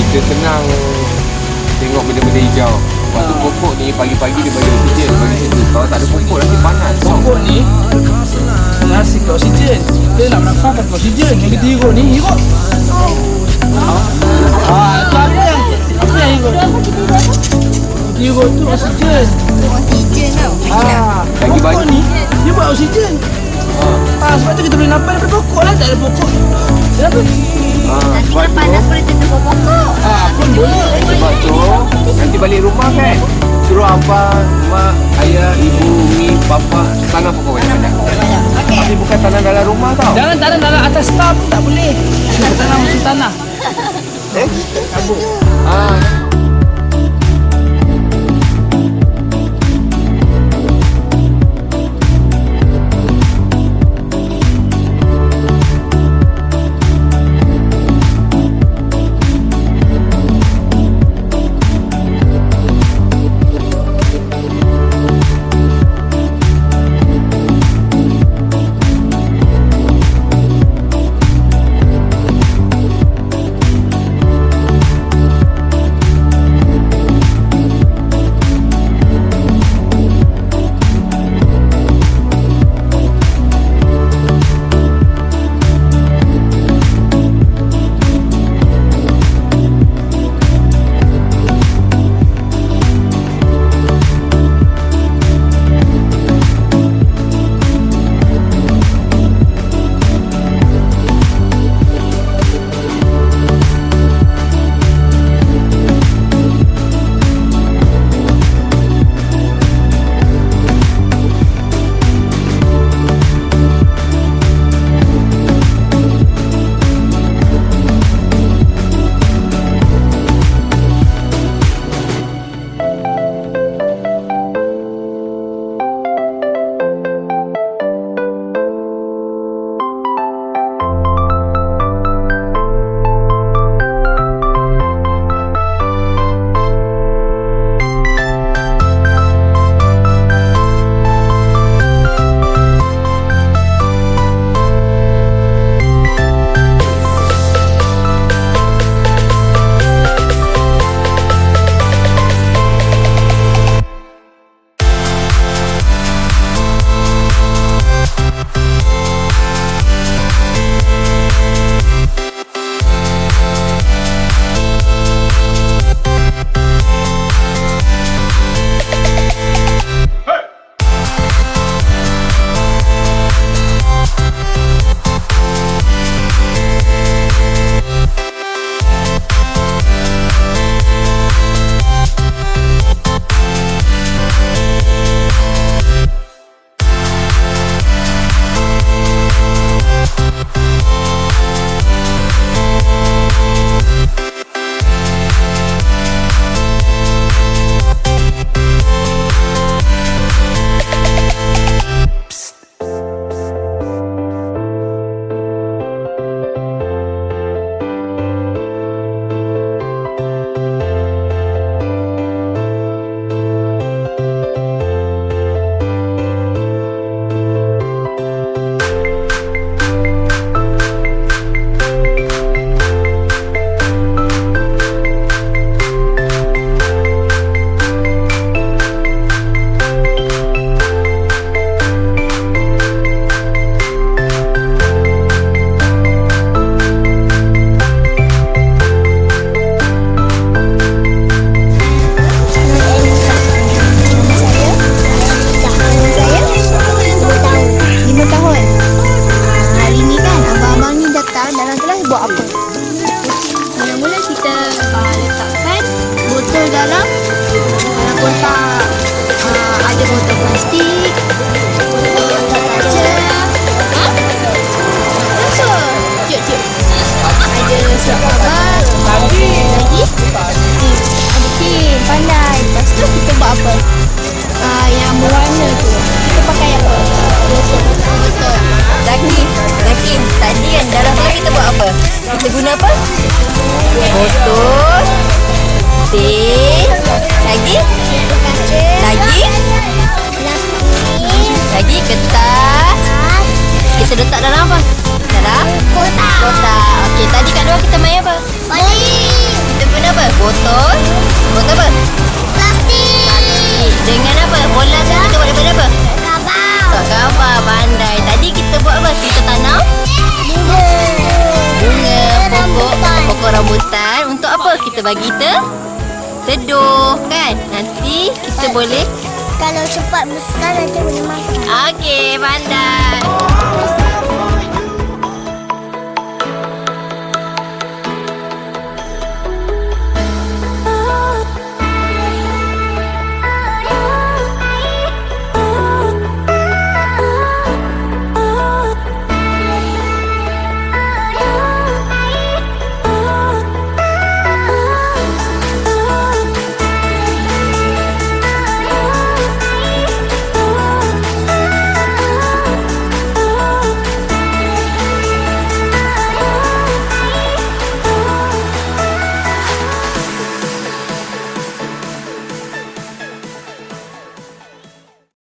kita senang tengok benda-benda hijau. Lepas tu pokok ni pagi-pagi dia bagi oksigen bagi situ. Kalau tak ada pokok nanti panas. Pokok ni menghasilkan oksigen. Kita nak menafkahkan oksigen. Yang kita hirup ni, hirup. Itu apa yang hirup? Hirup tu oksigen. Oksigen tau. Lagi Pokok banyak. ni, dia buat oksigen. Sebab tu kita boleh nampak daripada pokok lah. Tak ada pokok. Kenapa? Nanti Sebab dah tu, panas boleh tutup pokok. Pun boleh. sebab tu nanti balik rumah kan suruh abang, mak, ayah, ibu, umi, bapa tanam pokok banyak-banyak. Okey. Tapi bukan tanam dalam rumah tau. Jangan tanam dalam atas star pun tak boleh. Kita tanam musim tanah. Kabut. Kita guna apa? Botol, teh, lagi kertas. Kita letak dalam apa? Dalam kotak. Okey, tadi kat luar kita main apa? Bowling. Kita guna apa? Botol. Botol apa? Plastik. Dengan apa? Bola tu kita buat daripada apa? Kabau. Khabar, pandai. Tadi kita buat apa? Kita tanam bunga pokok rambutan. Untuk apa? Kita bagi teduh kan? Nanti kita boleh. Kalau cepat besar nanti boleh makan. Okey, pandai.